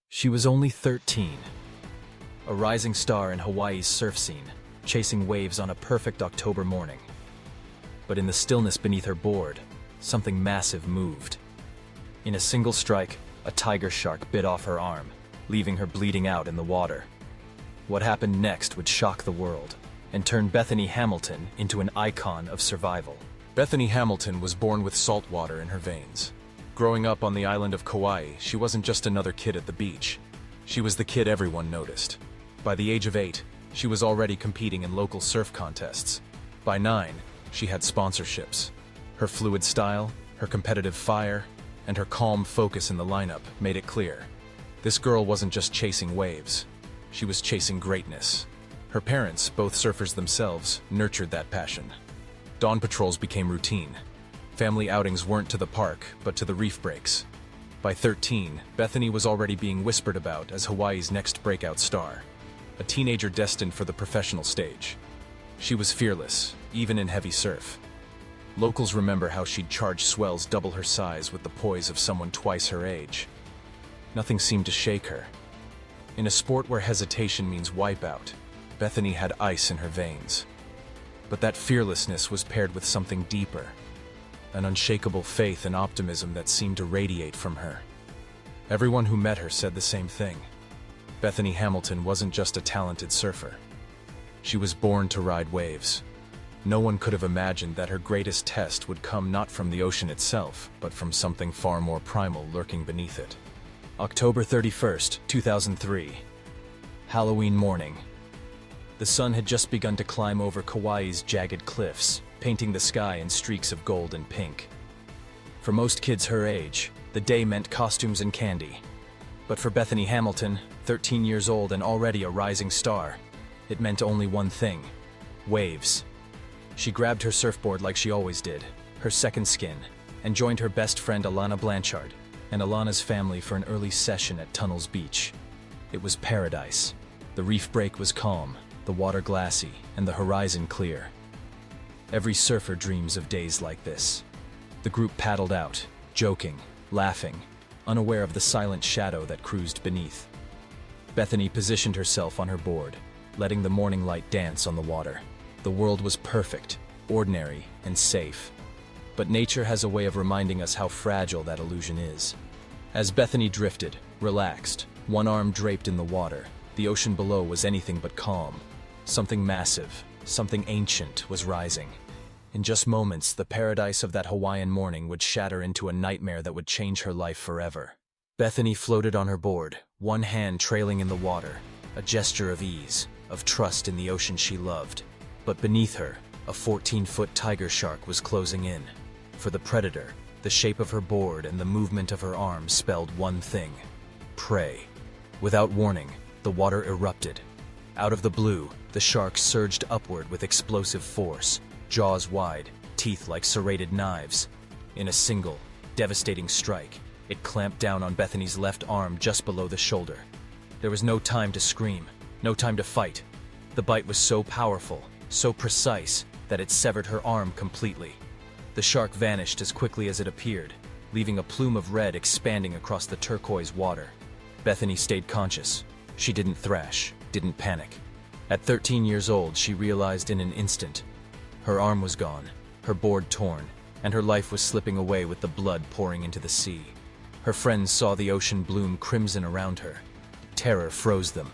She was only 13, a rising star in Hawaii's surf scene, chasing waves on a perfect October morning. But in the stillness beneath her board, something massive moved. In a single strike, a tiger shark bit off her arm, leaving her bleeding out in the water. What happened next would shock the world and turn Bethany Hamilton into an icon of survival. Bethany Hamilton was born with salt water in her veins. Growing up on the island of Kauai, she wasn't just another kid at the beach. She was the kid everyone noticed. By the age of 8, she was already competing in local surf contests. By 9, she had sponsorships. Her fluid style, her competitive fire, and her calm focus in the lineup made it clear. This girl wasn't just chasing waves. She was chasing greatness. Her parents, both surfers themselves, nurtured that passion. Dawn patrols became routine. Family outings weren't to the park, but to the reef breaks. By 13, Bethany was already being whispered about as Hawaii's next breakout star, a teenager destined for the professional stage. She was fearless, even in heavy surf. Locals remember how she'd charge swells double her size with the poise of someone twice her age. Nothing seemed to shake her. In a sport where hesitation means wipeout, Bethany had ice in her veins. But that fearlessness was paired with something deeper, an unshakable faith and optimism that seemed to radiate from her. Everyone who met her said the same thing. Bethany Hamilton wasn't just a talented surfer. She was born to ride waves. No one could have imagined that her greatest test would come not from the ocean itself, but from something far more primal lurking beneath it. October 31st, 2003. Halloween morning. The sun had just begun to climb over Kauai's jagged cliffs, painting the sky in streaks of gold and pink. For most kids her age, the day meant costumes and candy. But for Bethany Hamilton, 13 years old and already a rising star, it meant only one thing: waves. She grabbed her surfboard like she always did, her second skin, and joined her best friend Alana Blanchard and Alana's family for an early session at Tunnels Beach. It was paradise. The reef break was calm, the water glassy, and the horizon clear. Every surfer dreams of days like this. The group paddled out, joking, laughing, unaware of the silent shadow that cruised beneath. Bethany positioned herself on her board, letting the morning light dance on the water. The world was perfect, ordinary, and safe. But nature has a way of reminding us how fragile that illusion is. As Bethany drifted, relaxed, one arm draped in the water, the ocean below was anything but calm. Something massive, something ancient was rising. In just moments, the paradise of that Hawaiian morning would shatter into a nightmare that would change her life forever. Bethany floated on her board, one hand trailing in the water, a gesture of ease, of trust in the ocean she loved. But beneath her, a 14-foot tiger shark was closing in. For the predator, the shape of her board and the movement of her arms spelled one thing: prey. Without warning, the water erupted. Out of the blue, the shark surged upward with explosive force, jaws wide, teeth like serrated knives. In a single, devastating strike, it clamped down on Bethany's left arm just below the shoulder. There was no time to scream, no time to fight. The bite was so powerful, so precise, that it severed her arm completely. The shark vanished as quickly as it appeared, leaving a plume of red expanding across the turquoise water. Bethany stayed conscious. She didn't thrash, didn't panic. At 13 years old, she realized in an instant. Her arm was gone, her board torn, and her life was slipping away with the blood pouring into the sea. Her friends saw the ocean bloom crimson around her. Terror froze them.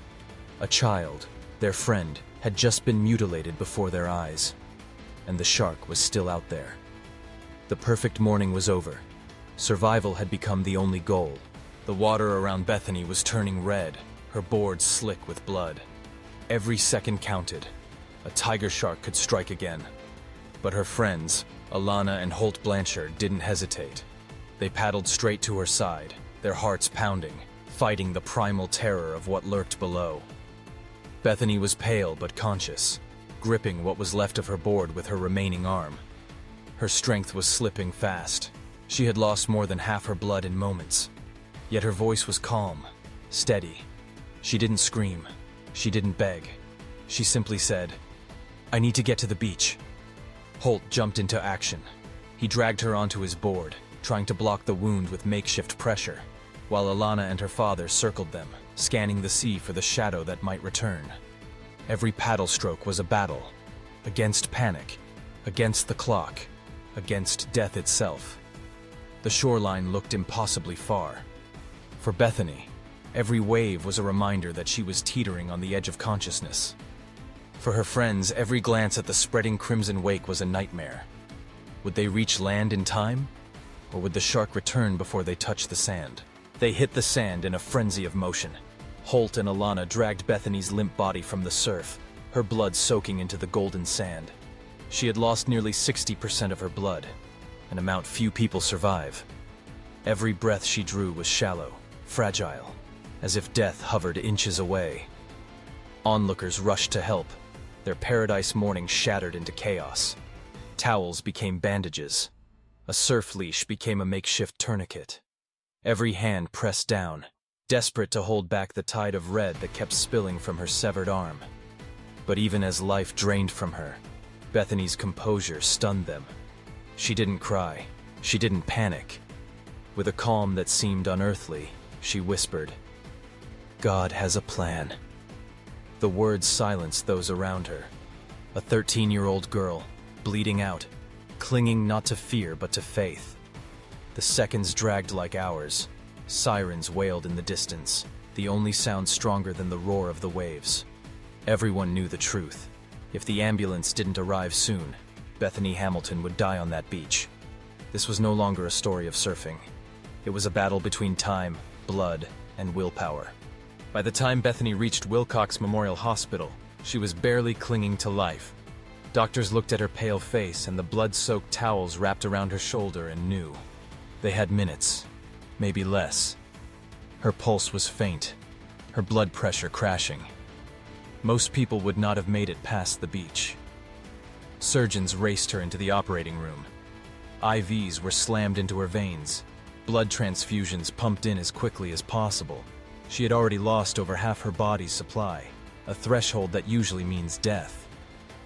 A child, their friend, had just been mutilated before their eyes. And the shark was still out there. The perfect morning was over. Survival had become the only goal. The water around Bethany was turning red, her board slick with blood. Every second counted. A tiger shark could strike again. But her friends, Alana and Holt Blanchard, didn't hesitate. They paddled straight to her side, their hearts pounding, fighting the primal terror of what lurked below. Bethany was pale but conscious, gripping what was left of her board with her remaining arm. Her strength was slipping fast. She had lost more than half her blood in moments. Yet her voice was calm, steady. She didn't scream. She didn't beg. She simply said, "I need to get to the beach." Holt jumped into action. He dragged her onto his board, trying to block the wound with makeshift pressure. while Alana and her father circled them, scanning the sea for the shadow that might return. Every paddle stroke was a battle, against panic, against the clock, against death itself. The shoreline looked impossibly far. For Bethany, every wave was a reminder that she was teetering on the edge of consciousness. For her friends, every glance at the spreading crimson wake was a nightmare. Would they reach land in time? Or would the shark return before they touched the sand? They hit the sand in a frenzy of motion. Holt and Alana dragged Bethany's limp body from the surf, her blood soaking into the golden sand. She had lost nearly 60% of her blood, an amount few people survive. Every breath she drew was shallow, fragile, as if death hovered inches away. Onlookers rushed to help, their paradise morning shattered into chaos. Towels became bandages. A surf leash became a makeshift tourniquet. Every hand pressed down, desperate to hold back the tide of red that kept spilling from her severed arm. But even as life drained from her, Bethany's composure stunned them. She didn't cry. She didn't panic. With a calm that seemed unearthly, she whispered, "God has a plan." The words silenced those around her. A 13-year-old girl, bleeding out, clinging not to fear but to faith. The seconds dragged like hours. Sirens wailed in the distance, the only sound stronger than the roar of the waves. Everyone knew the truth. If the ambulance didn't arrive soon, Bethany Hamilton would die on that beach. This was no longer a story of surfing. It was a battle between time, blood, and willpower. By the time Bethany reached Wilcox Memorial Hospital, she was barely clinging to life. Doctors looked at her pale face and the blood-soaked towels wrapped around her shoulder and knew. They had minutes, maybe less. Her pulse was faint, her blood pressure crashing. Most people would not have made it past the beach. Surgeons raced her into the operating room. IVs were slammed into her veins, blood transfusions pumped in as quickly as possible. She had already lost over half her body's supply, a threshold that usually means death.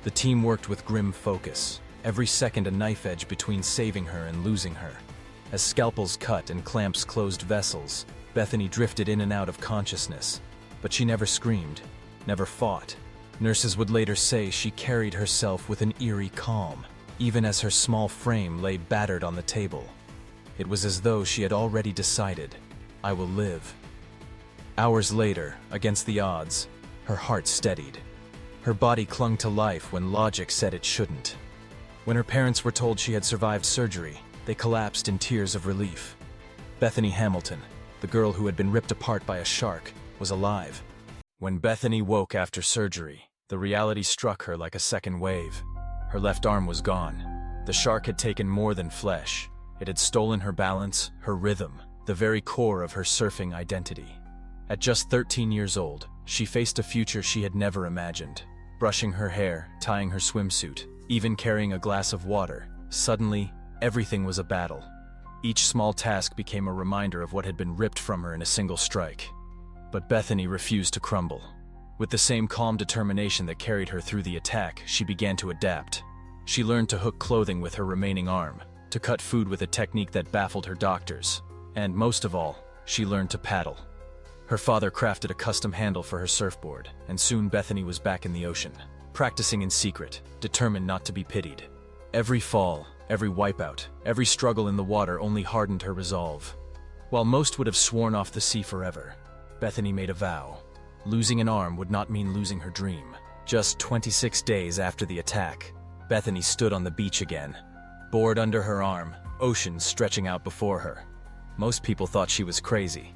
The team worked with grim focus, every second a knife edge between saving her and losing her. As scalpels cut and clamps closed vessels, Bethany drifted in and out of consciousness, but she never screamed, never fought. Nurses would later say she carried herself with an eerie calm, even as her small frame lay battered on the table. It was as though she had already decided, "I will live." Hours later, against the odds, her heart steadied. Her body clung to life when logic said it shouldn't. When her parents were told she had survived surgery, they collapsed in tears of relief. Bethany Hamilton, the girl who had been ripped apart by a shark, was alive. When Bethany woke after surgery, the reality struck her like a second wave. Her left arm was gone. The shark had taken more than flesh. It had stolen her balance, her rhythm, the very core of her surfing identity. At just 13 years old, she faced a future she had never imagined. Brushing her hair, tying her swimsuit, even carrying a glass of water, suddenly, everything was a battle. Each small task became a reminder of what had been ripped from her in a single strike. But Bethany refused to crumble. With the same calm determination that carried her through the attack, she began to adapt. She learned to hook clothing with her remaining arm, to cut food with a technique that baffled her doctors, and most of all, she learned to paddle. Her father crafted a custom handle for her surfboard, and soon Bethany was back in the ocean, practicing in secret, determined not to be pitied. Every fall, every wipeout, every struggle in the water only hardened her resolve. While most would have sworn off the sea forever, Bethany made a vow. Losing an arm would not mean losing her dream. Just 26 days after the attack, Bethany stood on the beach again. Board under her arm, ocean stretching out before her. Most people thought she was crazy.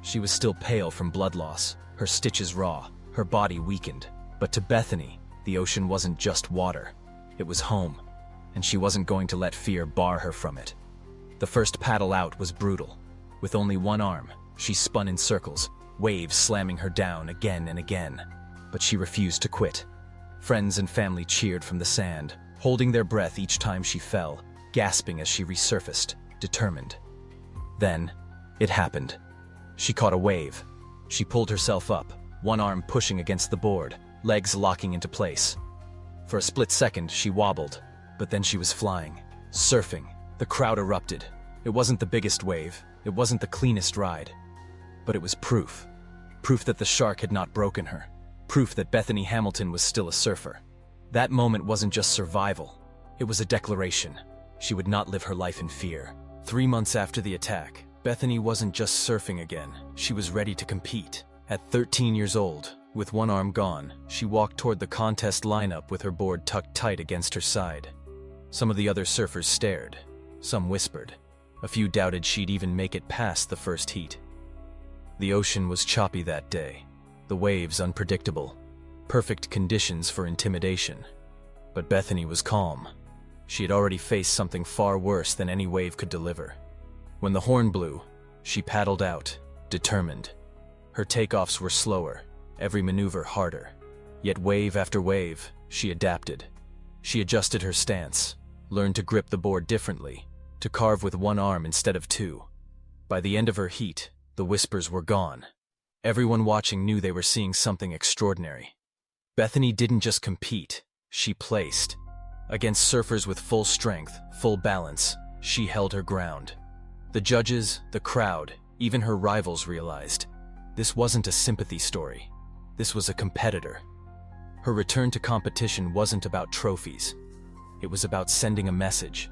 She was still pale from blood loss, her stitches raw, her body weakened. But to Bethany, the ocean wasn't just water. It was home, and she wasn't going to let fear bar her from it. The first paddle out was brutal. With only one arm, she spun in circles, waves slamming her down again and again. But she refused to quit. Friends and family cheered from the sand, holding their breath each time she fell, gasping as she resurfaced, determined. Then, it happened. She caught a wave. She pulled herself up, one arm pushing against the board, legs locking into place. For a split second, she wobbled, but then she was flying, surfing. The crowd erupted. It wasn't the biggest wave. It wasn't the cleanest ride. But it was proof. Proof that the shark had not broken her. Proof that Bethany Hamilton was still a surfer. That moment wasn't just survival. It was a declaration. She would not live her life in fear. 3 months after the attack, Bethany wasn't just surfing again. She was ready to compete. At 13 years old, with one arm gone, she walked toward the contest lineup with her board tucked tight against her side. Some of the other surfers stared. Some whispered. A few doubted she'd even make it past the first heat. The ocean was choppy that day. The waves unpredictable. Perfect conditions for intimidation. But Bethany was calm. She had already faced something far worse than any wave could deliver. When the horn blew, she paddled out, determined. Her takeoffs were slower, every maneuver harder. Yet wave after wave, she adapted. She adjusted her stance, learned to grip the board differently, to carve with one arm instead of two. By the end of her heat, the whispers were gone. Everyone watching knew they were seeing something extraordinary. Bethany didn't just compete, she placed. Against surfers with full strength, full balance, she held her ground. The judges, the crowd, even her rivals realized this wasn't a sympathy story. This was a competitor. Her return to competition wasn't about trophies. It was about sending a message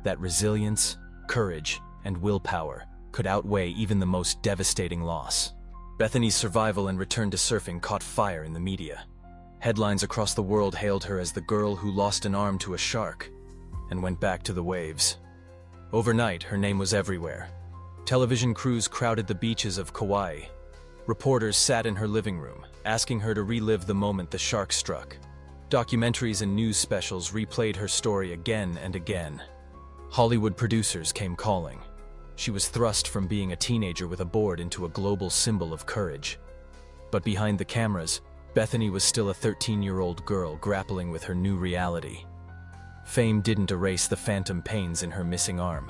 that resilience, courage, and willpower could outweigh even the most devastating loss. Bethany's survival and return to surfing caught fire in the media. Headlines across the world hailed her as the girl who lost an arm to a shark and went back to the waves. Overnight, her name was everywhere. Television crews crowded the beaches of Kauai. Reporters sat in her living room, asking her to relive the moment the shark struck. Documentaries and news specials replayed her story again and again. Hollywood producers came calling. She was thrust from being a teenager with a board into a global symbol of courage. But behind the cameras, Bethany was still a 13-year-old girl grappling with her new reality. Fame didn't erase the phantom pains in her missing arm.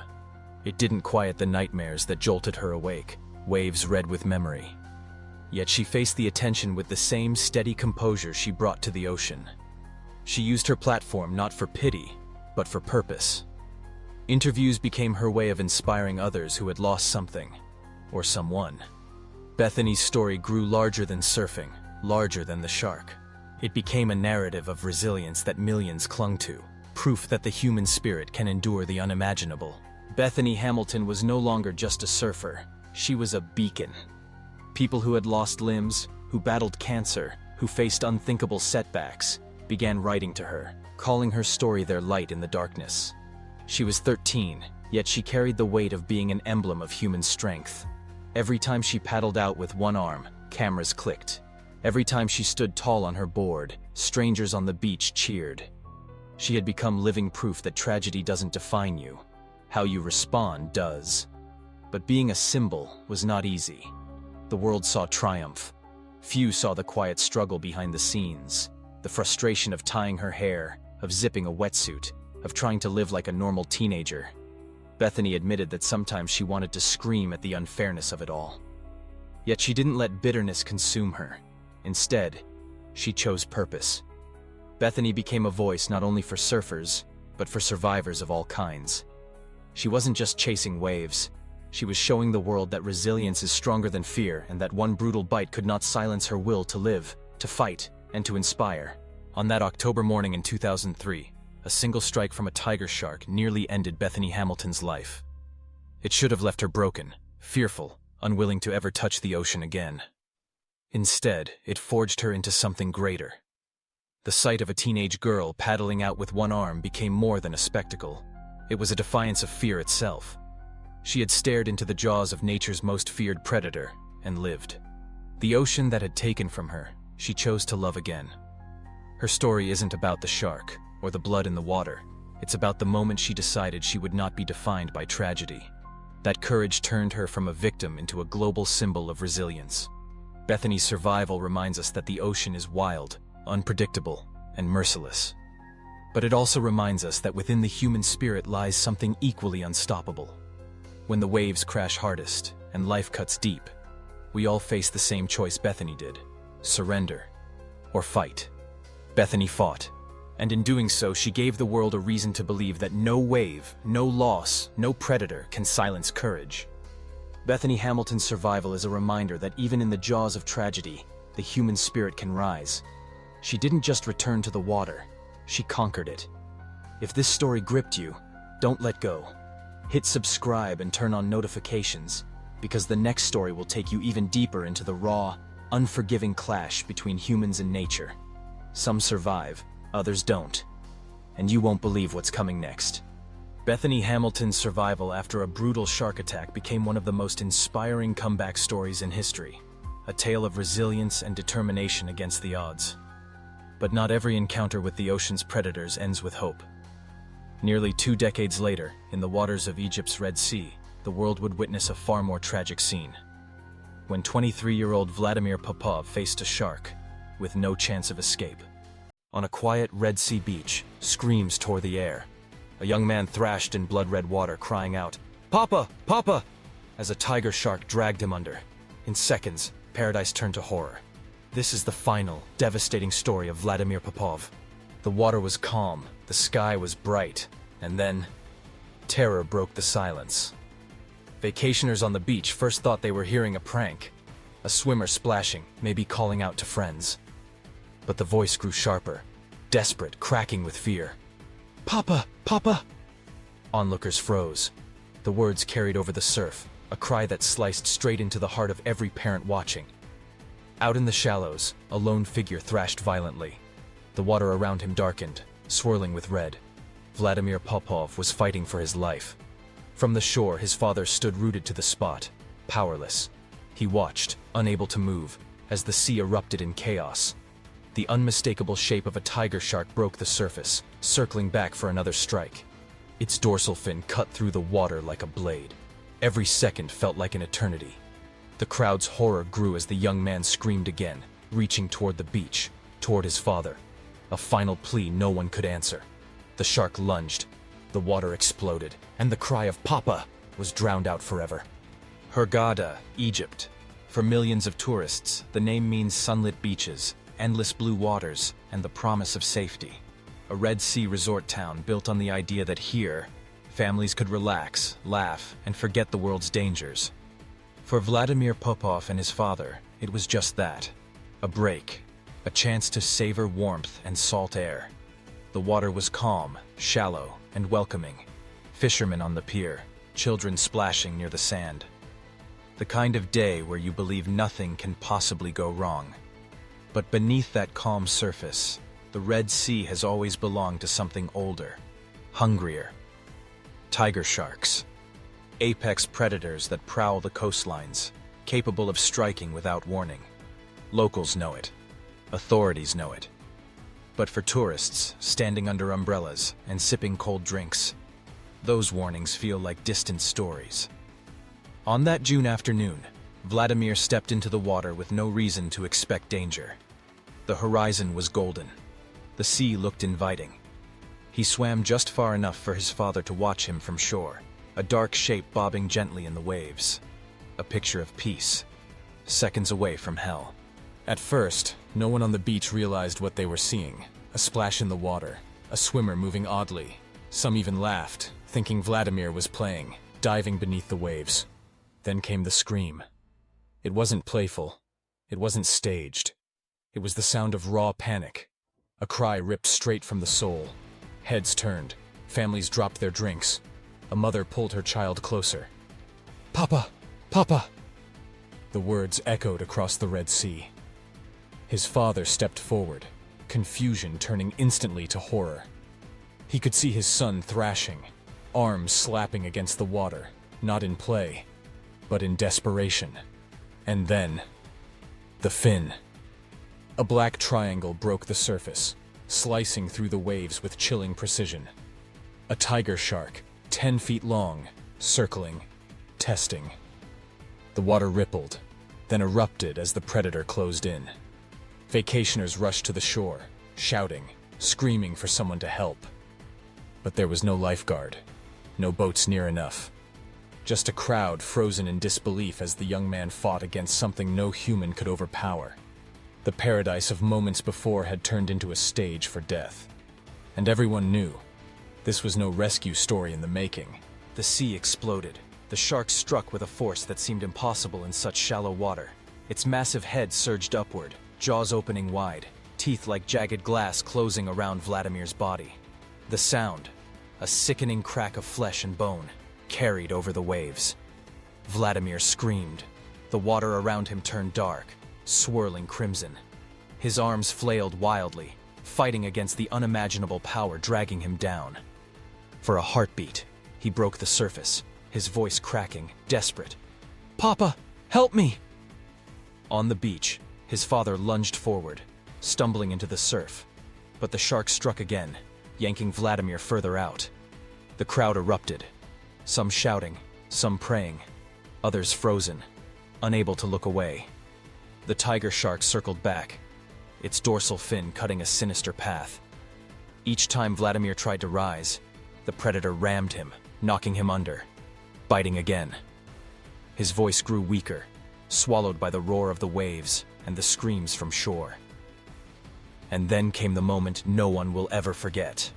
It didn't quiet the nightmares that jolted her awake, waves red with memory. Yet she faced the attention with the same steady composure she brought to the ocean. She used her platform not for pity, but for purpose. Interviews became her way of inspiring others who had lost something, or someone. Bethany's story grew larger than surfing, larger than the shark. It became a narrative of resilience that millions clung to, proof that the human spirit can endure the unimaginable. Bethany Hamilton was no longer just a surfer. She was a beacon. People who had lost limbs, who battled cancer, who faced unthinkable setbacks, began writing to her, calling her story their light in the darkness. She was 13, yet she carried the weight of being an emblem of human strength. Every time she paddled out with one arm, cameras clicked. Every time she stood tall on her board, strangers on the beach cheered. She had become living proof that tragedy doesn't define you. How you respond does. But being a symbol was not easy. The world saw triumph. Few saw the quiet struggle behind the scenes, the frustration of tying her hair, of zipping a wetsuit, of trying to live like a normal teenager. Bethany admitted that sometimes she wanted to scream at the unfairness of it all. Yet she didn't let bitterness consume her. Instead, she chose purpose. Bethany became a voice not only for surfers, but for survivors of all kinds. She wasn't just chasing waves. She was showing the world that resilience is stronger than fear and that one brutal bite could not silence her will to live, to fight, and to inspire. On that October morning in 2003, a single strike from a tiger shark nearly ended Bethany Hamilton's life. It should have left her broken, fearful, unwilling to ever touch the ocean again. Instead, it forged her into something greater. The sight of a teenage girl paddling out with one arm became more than a spectacle. It was a defiance of fear itself. She had stared into the jaws of nature's most feared predator and lived. The ocean that had taken from her, she chose to love again. Her story isn't about the shark or the blood in the water. It's about the moment she decided she would not be defined by tragedy. That courage turned her from a victim into a global symbol of resilience. Bethany's survival reminds us that the ocean is wild, unpredictable, and merciless. But it also reminds us that within the human spirit lies something equally unstoppable. When the waves crash hardest and life cuts deep, we all face the same choice Bethany did: surrender or fight. Bethany fought, and in doing so, she gave the world a reason to believe that no wave, no loss, no predator can silence courage. Bethany Hamilton's survival is a reminder that even in the jaws of tragedy, the human spirit can rise. She didn't just return to the water, she conquered it. If this story gripped you, don't let go. Hit subscribe and turn on notifications, because the next story will take you even deeper into the raw, unforgiving clash between humans and nature. Some survive, others don't. And you won't believe what's coming next. Bethany Hamilton's survival after a brutal shark attack became one of the most inspiring comeback stories in history, a tale of resilience and determination against the odds. But not every encounter with the ocean's predators ends with hope. Nearly 2 decades later, in the waters of Egypt's Red Sea, the world would witness a far more tragic scene. When 23-year-old Vladimir Popov faced a shark, with no chance of escape. On a quiet Red Sea beach, screams tore the air. A young man thrashed in blood-red water, crying out, "Papa! Papa!" as a tiger shark dragged him under. In seconds, paradise turned to horror. This is the final, devastating story of Vladimir Popov. The water was calm, the sky was bright, and then, terror broke the silence. Vacationers on the beach first thought they were hearing a prank, a swimmer splashing, maybe calling out to friends. But the voice grew sharper, desperate, cracking with fear. "Papa! Papa!" Onlookers froze. The words carried over the surf, a cry that sliced straight into the heart of every parent watching. Out in the shallows, a lone figure thrashed violently. The water around him darkened, swirling with red. Vladimir Popov was fighting for his life. From the shore, his father stood rooted to the spot, powerless. He watched, unable to move, as the sea erupted in chaos. The unmistakable shape of a tiger shark broke the surface, circling back for another strike. Its dorsal fin cut through the water like a blade. Every second felt like an eternity. The crowd's horror grew as the young man screamed again, reaching toward the beach, toward his father. A final plea no one could answer. The shark lunged. The water exploded, and the cry of "Papa!" was drowned out forever. Hurghada, Egypt. For millions of tourists, the name means sunlit beaches, endless blue waters, and the promise of safety. A Red Sea resort town built on the idea that here, families could relax, laugh, and forget the world's dangers. For Vladimir Popov and his father, it was just that. A break. A chance to savor warmth and salt air. The water was calm, shallow, and welcoming. Fishermen on the pier, children splashing near the sand. The kind of day where you believe nothing can possibly go wrong. But beneath that calm surface, the Red Sea has always belonged to something older, hungrier. Tiger sharks. Apex predators that prowl the coastlines, capable of striking without warning. Locals know it. Authorities know it. But for tourists, standing under umbrellas and sipping cold drinks, those warnings feel like distant stories. On that June afternoon, Vladimir stepped into the water with no reason to expect danger. The horizon was golden. The sea looked inviting. He swam just far enough for his father to watch him from shore, a dark shape bobbing gently in the waves. A picture of peace, seconds away from hell. At first, no one on the beach realized what they were seeing. A splash in the water, a swimmer moving oddly. Some even laughed, thinking Vladimir was playing, diving beneath the waves. Then came the scream. It wasn't playful. It wasn't staged. It was the sound of raw panic. A cry ripped straight from the soul. Heads turned. Families dropped their drinks. A mother pulled her child closer. "Papa! Papa!" The words echoed across the Red Sea. His father stepped forward, confusion turning instantly to horror. He could see his son thrashing, arms slapping against the water, not in play, but in desperation. And then, the fin. A black triangle broke the surface, slicing through the waves with chilling precision. A tiger shark, 10 feet long, circling, testing. The water rippled, then erupted as the predator closed in. Vacationers rushed to the shore, shouting, screaming for someone to help. But there was no lifeguard, no boats near enough. Just a crowd frozen in disbelief as the young man fought against something no human could overpower. The paradise of moments before had turned into a stage for death. And everyone knew, this was no rescue story in the making. The sea exploded, The shark struck with a force that seemed impossible in such shallow water. Its massive head surged upward, jaws opening wide, teeth like jagged glass closing around Vladimir's body. The sound, a sickening crack of flesh and bone, carried over the waves. Vladimir screamed. The water around him turned dark, swirling crimson. His arms flailed wildly, fighting against the unimaginable power dragging him down. For a heartbeat, he broke the surface, his voice cracking, desperate. "Papa, help me!" On the beach, his father lunged forward, stumbling into the surf. But the shark struck again, yanking Vladimir further out. The crowd erupted, some shouting, some praying, others frozen, unable to look away. The tiger shark circled back, its dorsal fin cutting a sinister path. Each time Vladimir tried to rise, the predator rammed him, knocking him under, biting again. His voice grew weaker, swallowed by the roar of the waves and the screams from shore. And then came the moment no one will ever forget.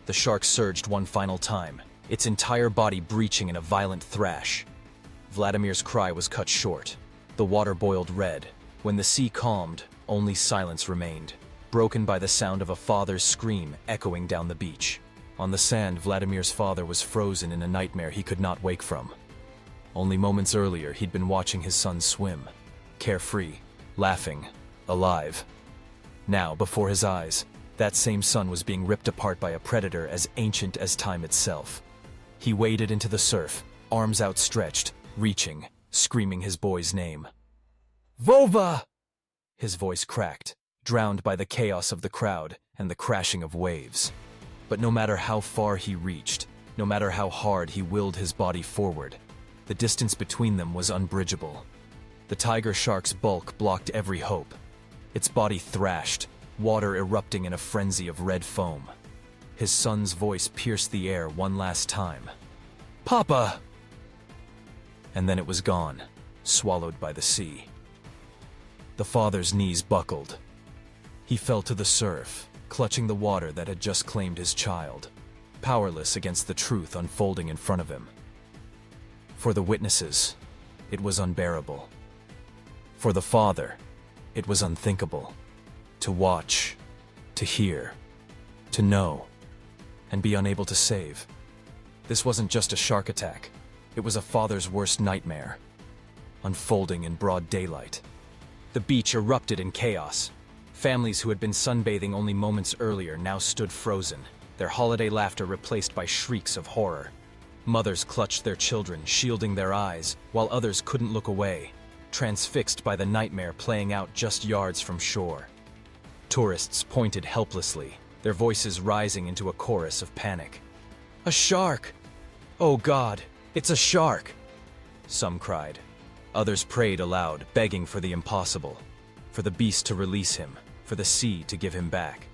The shark surged one final time, its entire body breaching in a violent thrash. Vladimir's cry was cut short. The water boiled red. When the sea calmed, only silence remained, broken by the sound of a father's scream echoing down the beach. On the sand, Vladimir's father was frozen in a nightmare he could not wake from. Only moments earlier, he'd been watching his son swim, carefree, laughing, alive. Now, before his eyes, that same son was being ripped apart by a predator as ancient as time itself. He waded into the surf, arms outstretched, reaching, screaming his boy's name. "Vova!" His voice cracked, drowned by the chaos of the crowd and the crashing of waves. But no matter how far he reached, no matter how hard he willed his body forward, the distance between them was unbridgeable. The tiger shark's bulk blocked every hope. Its body thrashed, water erupting in a frenzy of red foam. His son's voice pierced the air one last time. "Papa!" And then it was gone, swallowed by the sea. The father's knees buckled. He fell to the surf, clutching the water that had just claimed his child, powerless against the truth unfolding in front of him. For the witnesses, it was unbearable. For the father, it was unthinkable. To watch, to hear, to know, and be unable to save. This wasn't just a shark attack. It was a father's worst nightmare, unfolding in broad daylight. The beach erupted in chaos. Families who had been sunbathing only moments earlier now stood frozen, their holiday laughter replaced by shrieks of horror. Mothers clutched their children, shielding their eyes, while others couldn't look away, transfixed by the nightmare playing out just yards from shore. Tourists pointed helplessly, their voices rising into a chorus of panic. "A shark! Oh God, it's a shark!" Some cried. Others prayed aloud, begging for the impossible, for the beast to release him, for the sea to give him back.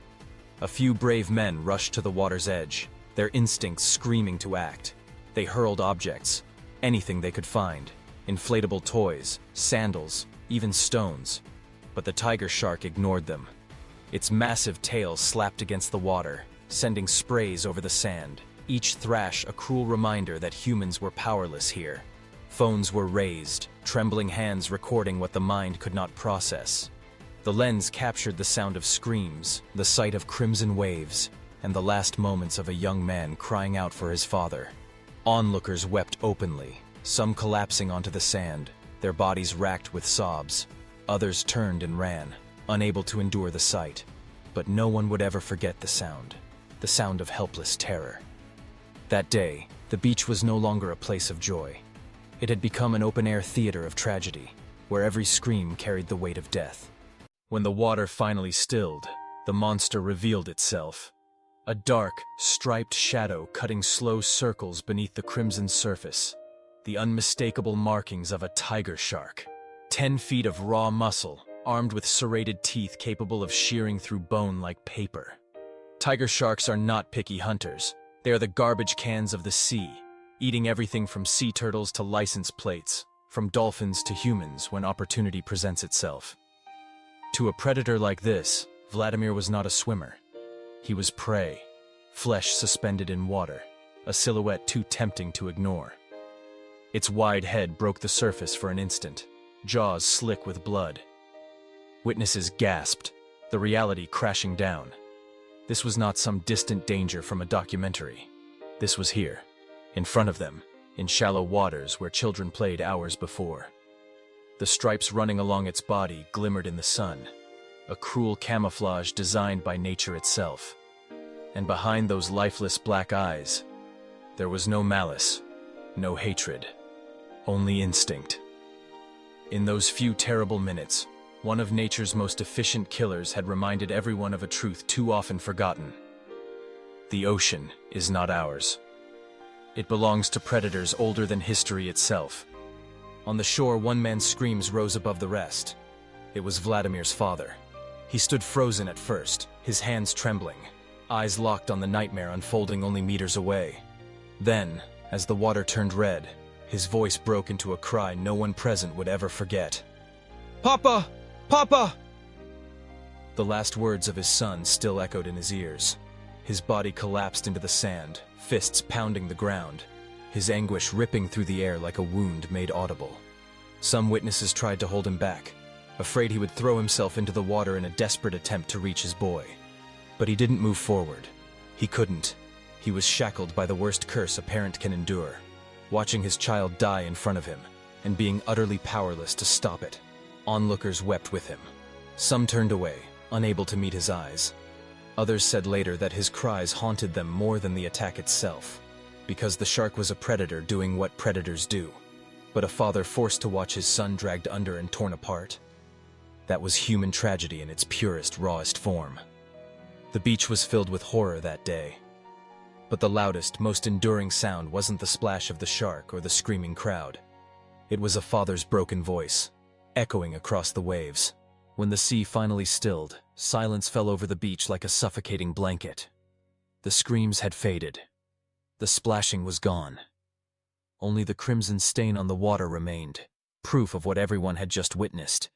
A few brave men rushed to the water's edge, their instincts screaming to act. They hurled objects, anything they could find, inflatable toys, sandals, even stones. But the tiger shark ignored them. Its massive tail slapped against the water, sending sprays over the sand, each thrash a cruel reminder that humans were powerless here. Phones were raised, trembling hands recording what the mind could not process. The lens captured the sound of screams, the sight of crimson waves, and the last moments of a young man crying out for his father. Onlookers wept openly, some collapsing onto the sand, their bodies racked with sobs. Others turned and ran, unable to endure the sight. But no one would ever forget the sound of helpless terror. That day, the beach was no longer a place of joy. It had become an open-air theater of tragedy, where every scream carried the weight of death. When the water finally stilled, the monster revealed itself. A dark, striped shadow cutting slow circles beneath the crimson surface. The unmistakable markings of a tiger shark. 10 feet of raw muscle, armed with serrated teeth capable of shearing through bone like paper. Tiger sharks are not picky hunters. They are the garbage cans of the sea, eating everything from sea turtles to license plates, from dolphins to humans when opportunity presents itself. To a predator like this, Vladimir was not a swimmer. He was prey, flesh suspended in water, a silhouette too tempting to ignore. Its wide head broke the surface for an instant, jaws slick with blood. Witnesses gasped, the reality crashing down. This was not some distant danger from a documentary. This was here, in front of them, in shallow waters where children played hours before. The stripes running along its body glimmered in the sun, a cruel camouflage designed by nature itself. And behind those lifeless black eyes, there was no malice, no hatred, only instinct. In those few terrible minutes, one of nature's most efficient killers had reminded everyone of a truth too often forgotten. The ocean is not ours. It belongs to predators older than history itself. On the shore, one man's screams rose above the rest. It was Vladimir's father. He stood frozen at first, his hands trembling, eyes locked on the nightmare unfolding only meters away. Then, as the water turned red, his voice broke into a cry no one present would ever forget. "Papa! Papa!" The last words of his son still echoed in his ears. His body collapsed into the sand, fists pounding the ground, his anguish ripping through the air like a wound made audible. Some witnesses tried to hold him back, afraid he would throw himself into the water in a desperate attempt to reach his boy. But he didn't move forward. He couldn't. He was shackled by the worst curse a parent can endure, watching his child die in front of him, and being utterly powerless to stop it. Onlookers wept with him. Some turned away, unable to meet his eyes. Others said later that his cries haunted them more than the attack itself, because the shark was a predator doing what predators do. But a father forced to watch his son dragged under and torn apart. That was human tragedy in its purest, rawest form. The beach was filled with horror that day. But the loudest, most enduring sound wasn't the splash of the shark or the screaming crowd. It was a father's broken voice, echoing across the waves. When the sea finally stilled, silence fell over the beach like a suffocating blanket. The screams had faded. The splashing was gone. Only the crimson stain on the water remained, proof of what everyone had just witnessed.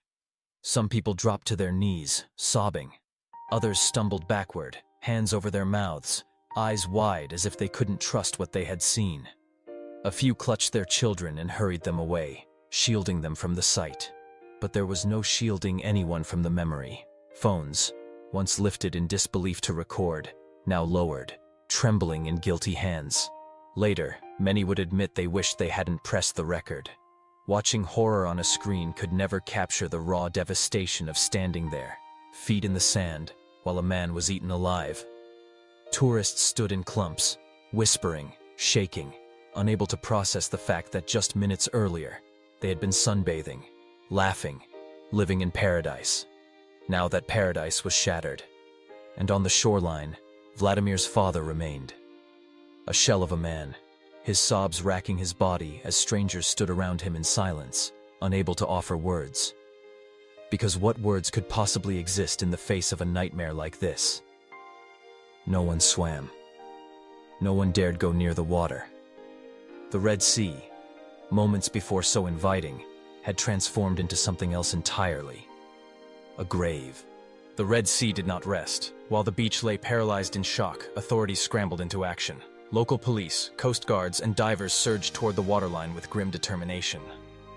Some people dropped to their knees, sobbing. Others stumbled backward, hands over their mouths, eyes wide as if they couldn't trust what they had seen. A few clutched their children and hurried them away, shielding them from the sight. But there was no shielding anyone from the memory. Phones, once lifted in disbelief to record, now lowered, trembling in guilty hands. Later, many would admit they wished they hadn't pressed the record. Watching horror on a screen could never capture the raw devastation of standing there, feet in the sand, while a man was eaten alive. Tourists stood in clumps, whispering, shaking, unable to process the fact that just minutes earlier, they had been sunbathing, laughing, living in paradise. Now that paradise was shattered, and on the shoreline, Vladimir's father remained. A shell of a man, his sobs racking his body as strangers stood around him in silence, unable to offer words. Because what words could possibly exist in the face of a nightmare like this? No one swam. No one dared go near the water. The Red Sea, moments before so inviting, had transformed into something else entirely. A grave. The Red Sea did not rest. While the beach lay paralyzed in shock, authorities scrambled into action. Local police, coast guards, and divers surged toward the waterline with grim determination.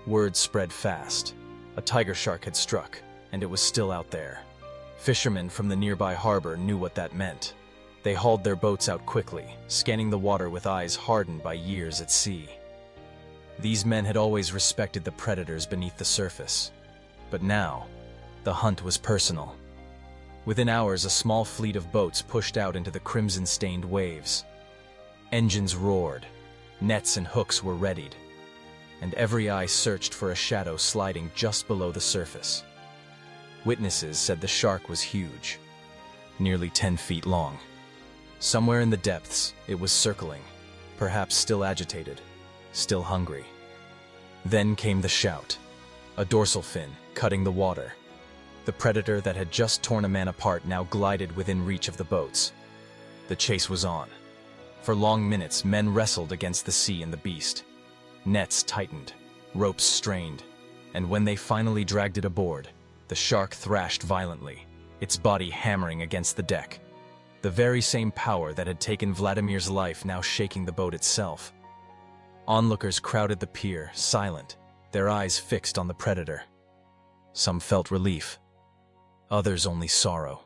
Word spread fast. A tiger shark had struck, and it was still out there. Fishermen from the nearby harbor knew what that meant. They hauled their boats out quickly, scanning the water with eyes hardened by years at sea. These men had always respected the predators beneath the surface. But now, the hunt was personal. Within hours, a small fleet of boats pushed out into the crimson-stained waves. Engines roared, nets and hooks were readied, and every eye searched for a shadow sliding just below the surface. Witnesses said the shark was huge, nearly 10 feet long. Somewhere in the depths, it was circling, perhaps still agitated, still hungry. Then came the shout, a dorsal fin cutting the water. The predator that had just torn a man apart now glided within reach of the boats. The chase was on. For long minutes, men wrestled against the sea and the beast. Nets tightened, ropes strained, and when they finally dragged it aboard, the shark thrashed violently, its body hammering against the deck. The very same power that had taken Vladimir's life now shaking the boat itself. Onlookers crowded the pier, silent, their eyes fixed on the predator. Some felt relief, others only sorrow.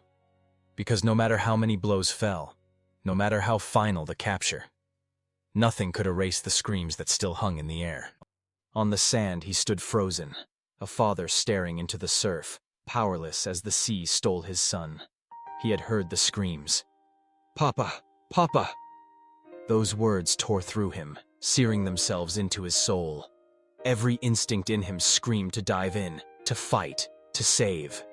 Because no matter how many blows fell, no matter how final the capture, nothing could erase the screams that still hung in the air. On the sand he stood frozen, a father staring into the surf, powerless as the sea stole his son. He had heard the screams. "Papa! Papa!" Those words tore through him, searing themselves into his soul. Every instinct in him screamed to dive in, to fight, to save.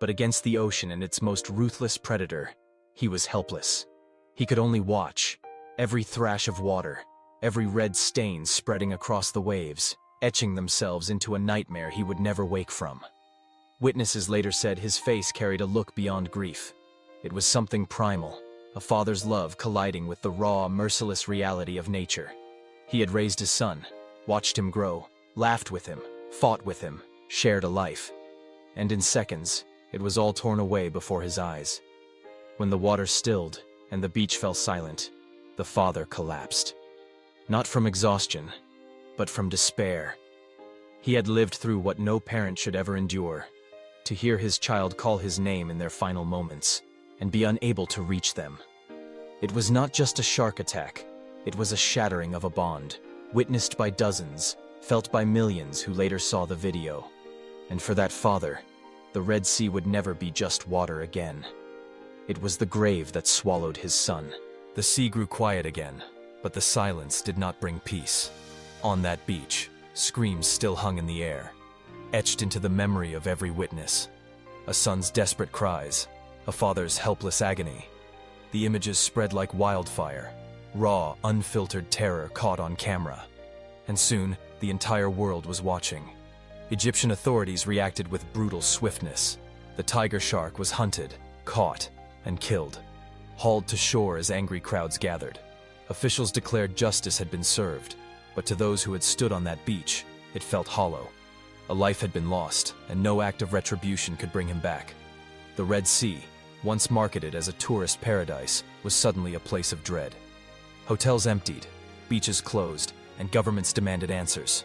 But against the ocean and its most ruthless predator, he was helpless. He could only watch, every thrash of water, every red stain spreading across the waves, etching themselves into a nightmare he would never wake from. Witnesses later said his face carried a look beyond grief. It was something primal, a father's love colliding with the raw, merciless reality of nature. He had raised his son, watched him grow, laughed with him, fought with him, shared a life. And in seconds, it was all torn away before his eyes. When the water stilled and the beach fell silent, the father collapsed. Not from exhaustion, but from despair. He had lived through what no parent should ever endure, to hear his child call his name in their final moments, and be unable to reach them. It was not just a shark attack, it was a shattering of a bond, witnessed by dozens, felt by millions who later saw the video. And for that father, the Red Sea would never be just water again. It was the grave that swallowed his son. The sea grew quiet again, but the silence did not bring peace. On that beach, screams still hung in the air, etched into the memory of every witness. A son's desperate cries, a father's helpless agony. The images spread like wildfire, raw, unfiltered terror caught on camera. And soon, the entire world was watching. Egyptian authorities reacted with brutal swiftness. The tiger shark was hunted, caught, and killed, hauled to shore as angry crowds gathered. Officials declared justice had been served, but to those who had stood on that beach, it felt hollow. A life had been lost, and no act of retribution could bring him back. The Red Sea, once marketed as a tourist paradise, was suddenly a place of dread. Hotels emptied, beaches closed, and governments demanded answers.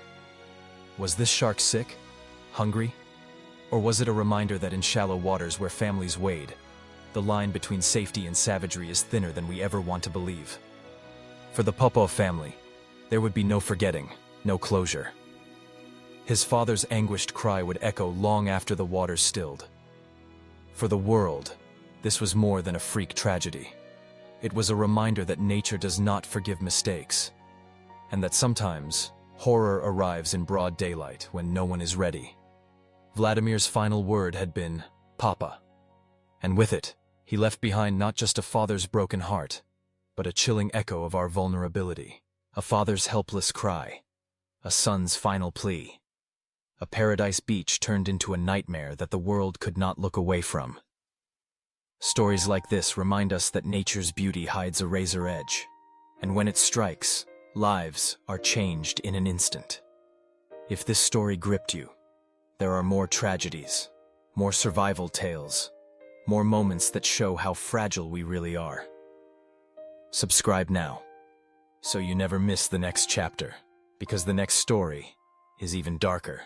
Was this shark sick? Hungry? Or was it a reminder that in shallow waters where families wade, the line between safety and savagery is thinner than we ever want to believe? For the Popov family, there would be no forgetting, no closure. His father's anguished cry would echo long after the waters stilled. For the world, this was more than a freak tragedy. It was a reminder that nature does not forgive mistakes, and that sometimes horror arrives in broad daylight when no one is ready. Vladimir's final word had been, "Papa." And with it, he left behind not just a father's broken heart, but a chilling echo of our vulnerability, a father's helpless cry, a son's final plea. A paradise beach turned into a nightmare that the world could not look away from. Stories like this remind us that nature's beauty hides a razor edge, and when it strikes, lives are changed in an instant. If this story gripped you, there are more tragedies, more survival tales, more moments that show how fragile we really are. Subscribe now, so you never miss the next chapter, because the next story is even darker.